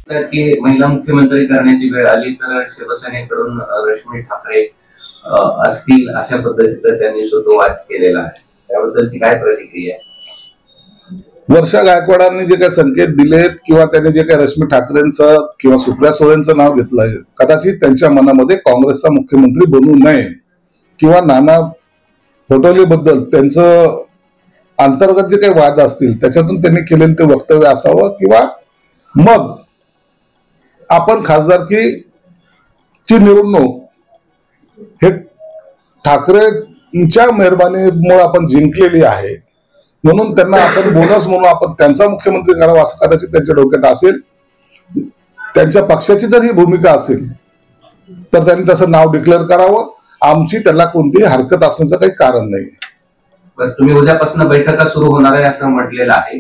की महिला मुख्यमंत्री करण्याची वेळ आली तर शिवसेनेकडून रश्मी ठाकरे असतील अशा पद्धतीचा त्यांनी वाच केलेला आहे, त्याबद्दलची काय प्रतिक्रिया आहे? वर्षा गायकवाडांनी जे काही संकेत दिलेत किंवा त्यांनी जे काही रश्मी ठाकरेंचं किंवा सुप्रिया सुळेंचं नाव घेतलंय, कदाचित त्यांच्या मनामध्ये काँग्रेसचा मुख्यमंत्री बनू नये किंवा नाना पटोलेबद्दल त्यांचं अंतर्गत जे काही वाद असतील त्याच्यातून त्यांनी केलेलं ते वक्तव्य असावं किंवा मग आपण खासदारकीची निवडणूक हे ठाकरेंच्या मेहरबानीमुळे आपण जिंकलेली आहे म्हणून त्यांना आपण बोनस म्हणून आपण त्यांचा मुख्यमंत्री करावा असं कदाचित त्यांच्या डोक्यात असेल. त्यांच्या पक्षाची जर ही भूमिका असेल तर त्यांनी तसं नाव डिक्लेअर करावं. आमची त्याला कोणतीही हरकत असण्याचं काही कारण नाही. तुम्ही उद्यापासून बैठका सुरू होणार आहे असं म्हटलेलं आहे,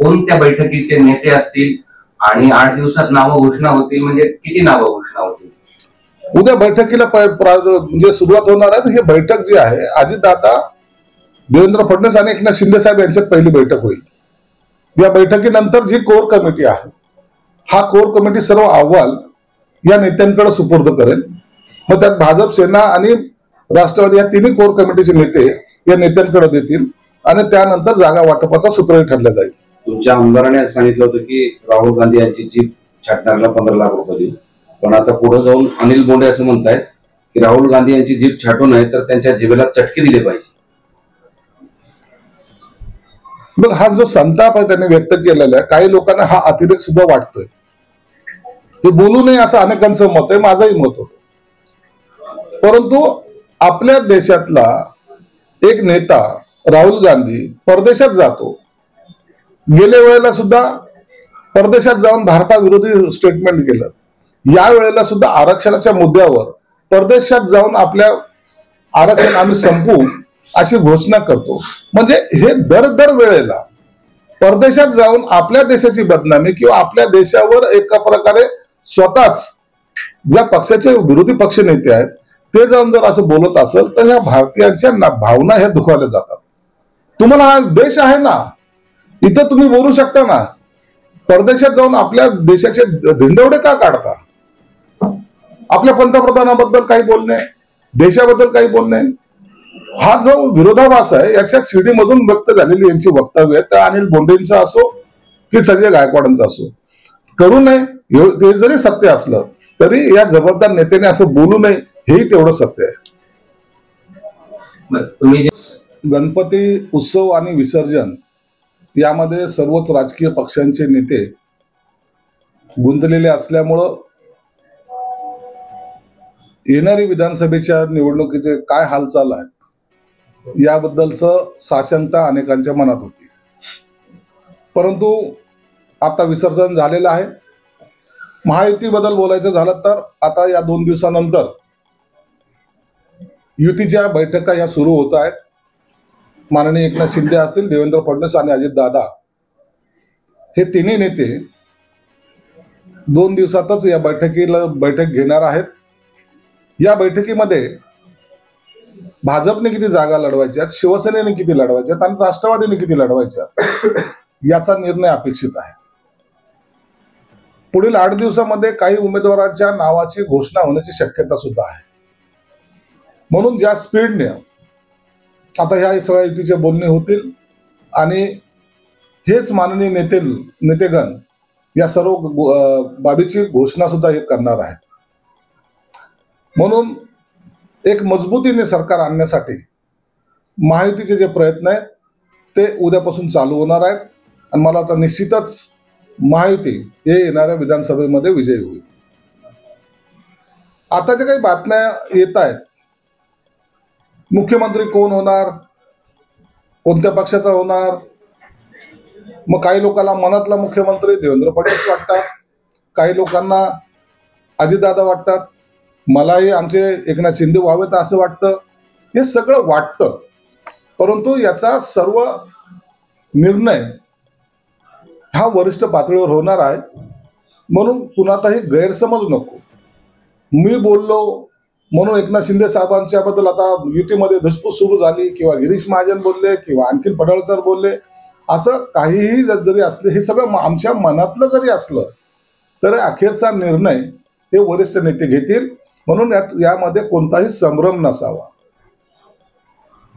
कोणत्या बैठकीचे नेते असतील आणि 8 दिवसात नावं घोषणा होतील, म्हणजे किती नावं घोषणा होतील? उद्या बैठकीला म्हणजे सुरुवात होणार आहे. ही बैठक जी आहे अजितदादा, देवेंद्र फडणवीस आणि एकनाथ शिंदे साहेब यांच्यात पहिली बैठक होईल. या बैठकीनंतर जी कोर कमिटी आहे, हा कोर कमिटी सर्व अहवाल या नेत्यांकडे सुपूर्द करेल. मग त्यात भाजप, सेना आणि राष्ट्रवादी या तिन्ही कोर कमिटीचे नेते या नेत्यांकडे देतील आणि त्यानंतर जागा वाटपाचा सूत्रही ठरला जाईल. तुमच्या आमदाराने सांगितलं होतं की राहुल गांधी यांची जीप छाटणाऱ्याला 15 लाख रुपये देईल, पण आता पुढे जाऊन अनिल बोंडे असं म्हणतायत की राहुल गांधी यांची जीप छाटू नये तर त्यांच्या जिभेला चटके दिले पाहिजे. मग हा जो संताप आहे त्यांनी व्यक्त केलेला आहे, काही लोकांना हा अतिरेक सुद्धा वाटतोय. हे बोलू नये असं अनेकांचं मत आहे, माझंही मत होतं. परंतु आपल्या देशातला एक नेता राहुल गांधी परदेशात जातो, गेल्या वेळेला सुद्धा परदेशात जाऊन भारताविरोधी स्टेटमेंट केलं. या वेळेला सुद्धा आरक्षणाच्या मुद्द्यावर परदेशात जाऊन आपल्या आरक्षण आम्ही संपवू अशी घोषणा करतो. म्हणजे हे दर वेळेला परदेशात जाऊन आपल्या देशाची बदनामी किंवा आपल्या देशावर एका प्रकारे स्वतःच ज्या पक्षाचे विरोधी पक्ष नेते आहेत ते जाऊन जर असं बोलत असेल तर ह्या भारतीयांच्या भावना ह्या दुखावल्या जातात. तुम्हाला हा देश आहे ना, इथं तुम्ही बोलू शकता ना. परदेशात जाऊन आपल्या देशाचे धिंडवडे का काढता? आपल्या पंतप्रधानाबद्दल काही बोलणे, देशाबद्दल काही बोलणे, हा जो विरोधाभास आहे याच्या शिडीमधून व्यक्त झालेली यांची वक्तव्य त्या अनिल बोंडेंचा असो की संजय गायकवाडांचा असो, करू नये. ते जरी सत्य असलं तरी या जबाबदार नेत्याने असं बोलू नये, हेही तेवढं सत्य आहे. गणपती उत्सव आणि विसर्जन यामध्ये सर्वच राजकीय पक्षांचे नेते गुंतलेले असल्यामुळं येणारी विधानसभेच्या निवडणुकीचे काय हालचाल आहे याबद्दलचं साशंकता अनेकांच्या मनात होती. परंतु आता विसर्जन झालेलं आहे. महायुतीबद्दल बोलायचं झालं तर आता या 2 दिवसानंतर युतीच्या बैठका या सुरू होत आहेत. माननीय एकनाथ शिंदे असतील, देवेंद्र फडणवीस आणि अजितदादा हे तिन्ही नेते 2 दिवसातच या बैठक घेणार आहेत. या बैठकीमध्ये भाजपने किती जागा लढवायच्या, शिवसेनेने किती लढवायच्या आणि राष्ट्रवादीने किती लढवायच्या याचा निर्णय अपेक्षित आहे. पुढील 8 दिवसामध्ये काही उमेदवारांच्या नावाची घोषणा होण्याची शक्यता सुद्धा आहे. म्हणून ज्या स्पीडने आता ह्या सगळ्या युतीचे बोलणे होतील आणि हेच माननीय नेतेगण या सर्व बाबीची घोषणा सुद्धा हे करणार आहेत. म्हणून एक मजबूतीने सरकार आणण्यासाठी महायुतीचे जे प्रयत्न आहेत ते उद्यापासून चालू होणार आहेत आणि मला वाटतं निश्चितच महायुती हे येणाऱ्या विधानसभेमध्ये विजयी होईल. आता जे काही बातम्या येत आहेत, मुख्यमंत्री कोण होणार, कोणत्या पक्षाचा होणार, मग काही लोकांना मनातला मुख्यमंत्री देवेंद्र फडणवीस वाटतात, काही लोकांना अजितदादा वाटतात, मलाही आमचे एकनाथ शिंदे व्हावेत असं वाटतं. हे सगळं वाटतं, परंतु याचा सर्व निर्णय हा वरिष्ठ पातळीवर होणार आहे. म्हणून कुणाचाही गैरसमज नको. मी बोललो म्हणून एकनाथ शिंदे साहेबांच्याबद्दल आता युतीमध्ये धुसफूस सुरू झाली किंवा गिरीश महाजन बोलले किंवा आणखीन पडळकर बोलले, असं काहीही जरी असले, हे सगळं आमच्या मनातलं जरी असलं तर अखेरचा निर्णय हे वरिष्ठ नेते घेतील, म्हणून यामध्ये कोणताही संभ्रम नसावा.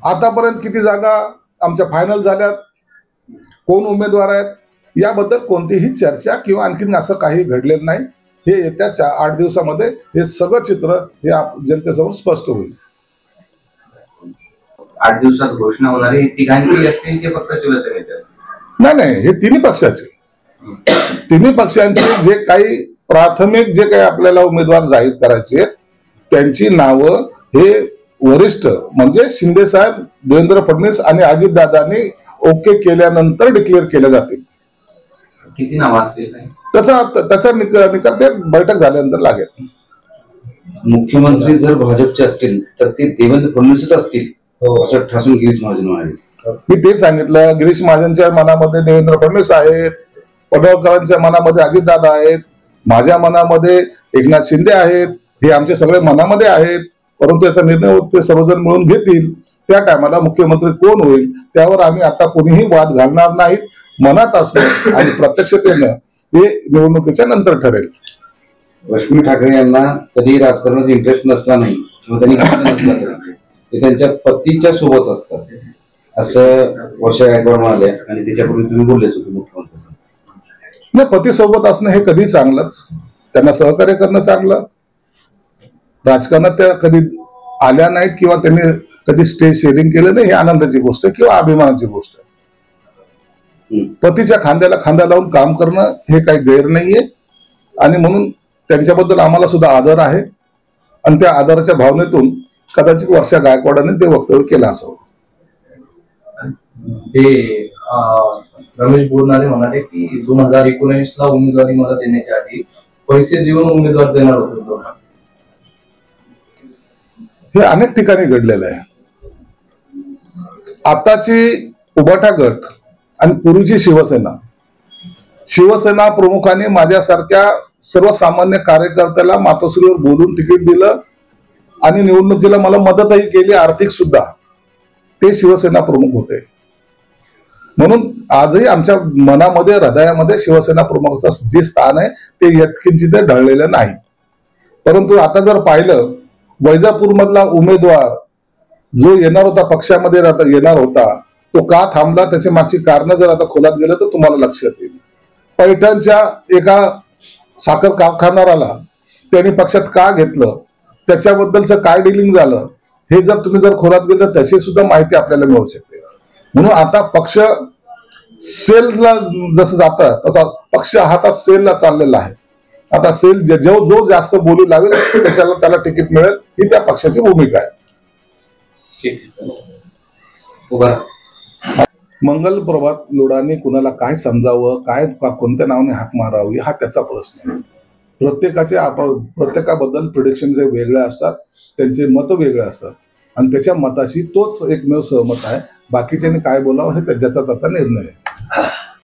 आतापर्यंत किती जागा आमच्या फायनल झाल्यात, कोण उमेदवार आहेत, याबद्दल कोणतीही चर्चा किंवा आणखीन असं काही घडलेलं नाही. हे येत्या 8 दिवसामध्ये हे सगळं चित्र हे जनतेसमोर स्पष्ट होईल. 8 दिवसात घोषणा होणार आहे. तिघांची असतील की फक्त शिवसेनेचे? नाही, हे तिन्ही पक्षांचे जे काही प्राथमिक जे काही आपल्याला उमेदवार जाहीर करायचे त्यांची नावं हे वरिष्ठ म्हणजे शिंदे साहेब, देवेंद्र फडणवीस आणि अजितदादांनी ओके केल्यानंतर डिक्लेअर केले जातील. किती नावं असतील? त्याचा निकाल ते बैठक झाल्यानंतर लागेल. मुख्यमंत्री जर भाजपचे असतील तर ते देवेंद्र फडणवीसच असतील असं ठासून गिरीश महाजन म्हणाले. मी तेच सांगितलं, गिरीश महाजनच्या मनामध्ये देवेंद्र फडणवीस आहेत, पडळकरांच्या मनामध्ये अजितदादा आहेत, माझ्या मनामध्ये एकनाथ शिंदे आहेत. हे आमचे सगळे मनामध्ये आहेत, परंतु याचा निर्णय ते सर्वजण मिळून घेतील. त्या टायमाला मुख्यमंत्री कोण होईल त्यावर आम्ही आता कोणीही वाद घालणार नाहीत. मनात असणं आणि प्रत्यक्षतेनं हे निवडणुकीच्या नंतर ठरेल. रश्मी ठाकरे यांना कधी राजकारणात इंटरेस्ट नसला नाही किंवा त्यांनी ते त्यांच्या पतीच्या सोबत असतात असं वर्षा गायकवाड म्हणाले आणि त्याच्यापूर्वी तुम्ही बोललेच होते मुख्यमंत्री. नाही, पती सोबत असणं हे कधी चांगलंच, त्यांना सहकार्य करणं चांगलं. राजकारणात त्या कधी आल्या नाहीत किंवा त्यांनी कधी स्टेज शेअरिंग केलं नाही, ही आनंदाची गोष्ट आहे किंवा अभिमानाची गोष्ट आहे. पतीच्या खांद्याला खांदा लावून काम करणं हे काही गैर नाहीये आणि म्हणून त्यांच्याबद्दल आम्हाला सुद्धा आदर आहे आणि त्या आदराच्या भावनेतून कदाचित वर्षा गायकवाडांनी ते वक्तव्य केलं असावं. ते रमेश बोरनारे म्हणाले की 2019ला उमेदवारी मला देण्याच्या आधी पैसे देऊन उमेदवार देणार होते. हे अनेक ठिकाणी घडलेलं आहे. आताची उभाटा गट आणि पूर्वीची शिवसेना प्रमुखांनी माझ्यासारख्या सर्वसामान्य कार्यकर्त्याला मातोश्रीवर बोलून तिकीट दिलं आणि निवडणुकीला मला मदतही केली, आर्थिक सुद्धा. ते शिवसेना प्रमुख होते. म्हणून आजही आमच्या मनामध्ये, हृदयामध्ये शिवसेना प्रमुखाचं जे स्थान आहे ते यत्किंचित ढळलेलं नाही. परंतु आता जर पाहिलं, वैजापूर मधला उमेदवार जो येणार होता, पक्षामध्ये येणार होता, तो का थांबला, त्याच्या मागची कारण जर आता खोलात गेलं तर तुम्हाला लक्षात येईल. पैठणच्या एका साखर कारखानदाराला त्यांनी पक्षात का घेतलं, त्याच्याबद्दलचं काय डिलिंग झालं, हे जर तुम्ही खोलात गेलं तर त्याची सुद्धा माहिती आपल्याला मिळू शकते. म्हणून आता पक्ष सेलला जसं जातं तसा पक्ष हा आता सेलला चाललेला आहे. आता सेल जो जास्त बोलू लागेल त्याला तिकीट मिळेल, ही त्या पक्षाची भूमिका आहे. मंगल प्रभात लोढांनी कुणाला काय समजावं, काय कोणत्या नावाने हाक मारावी हा त्याचा प्रश्न आहे. प्रत्येकाबद्दल प्रिडिक्शन जे वेगळे असतात, त्यांचे मत वेगळे असतात आणि त्याच्या मताशी तोच एकमेव सहमत आहे. बाकीच्यांनी काय बोलावं हे त्याचा निर्णय आहे.